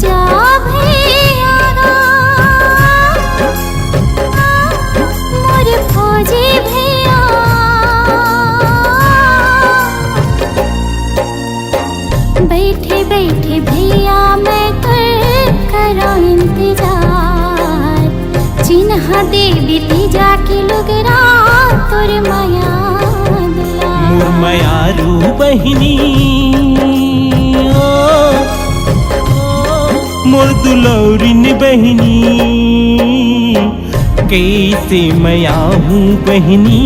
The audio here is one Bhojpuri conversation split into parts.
जा भैया मोर फौजी भैया। बैठे बैठे भैया मैं करो इंतजार, चिन्ह दे बीती जाके लुगरा तोर माया दुला। मोर मायारू बहिनी मोर दुलौरिन बहिनी, कैसे मैं आऊं बहिनी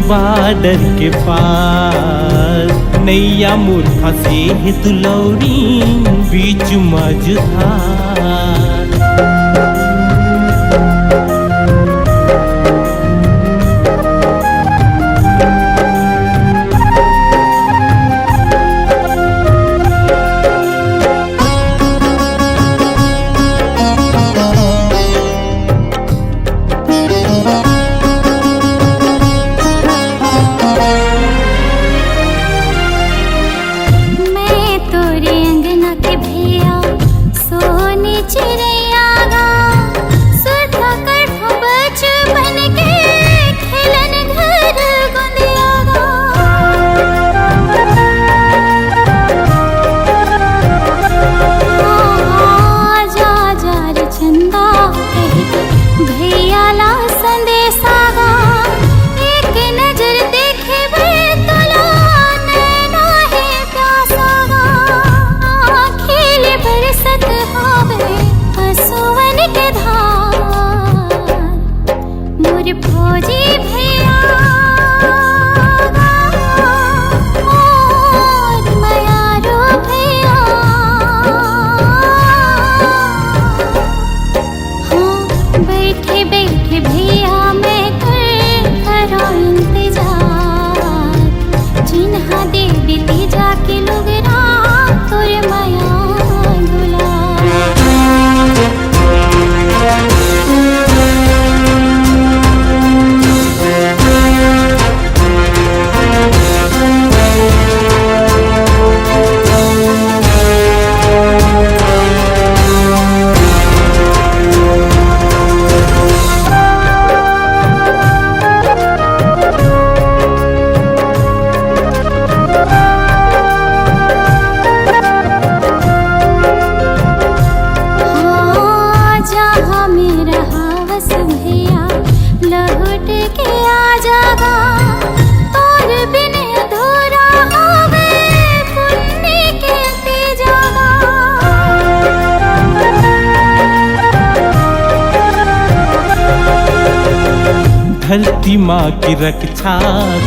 बाडर के पास। नैया मोर फंसे है दुलौरी बीच मझधार। धरती माँ की रक्षा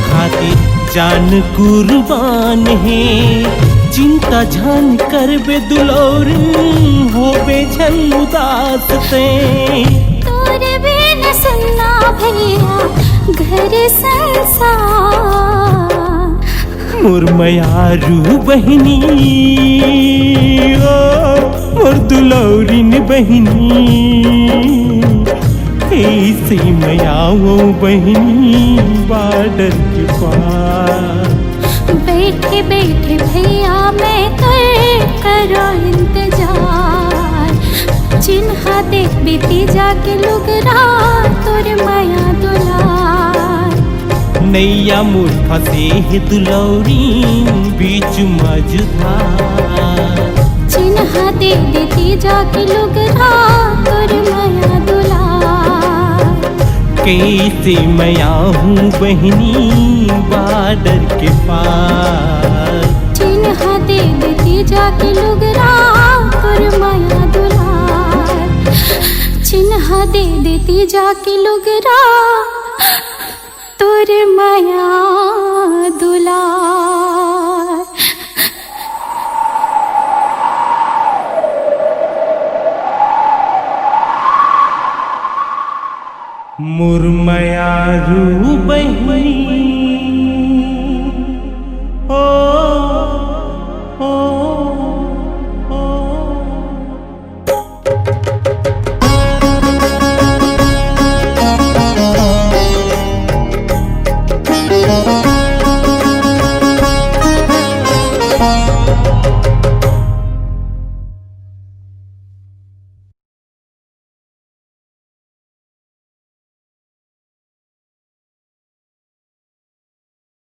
खातिर जान कुर्बान है। चिंता जान कर बे दुलौर हो बेझन उदास से। तोर भी न सुनना भैया घर संसार। मोर मायारू बहिनी मोर दुलौरिन बहिनी, ऐसे मैं आऊं बहिनी बाडर के पास। बैठे बैठे भैया मैं करो इंतजार, चिन्ह देख बीती जाके लुगरा तोर माया दुलार। नैया मोर फंसे है दुलौरी बीच मझधार। चिन्ह दे देती जाके लुगरा तोर माया दुलार। कैसे मैं आऊं बहिनी बाडर के पास। चिन्ह दे देती जाके लुगरा तोर माया दुलार। चिन्ह दे देती जाके लुगरा तोर माया दुलार। मोर मायारू बहिनी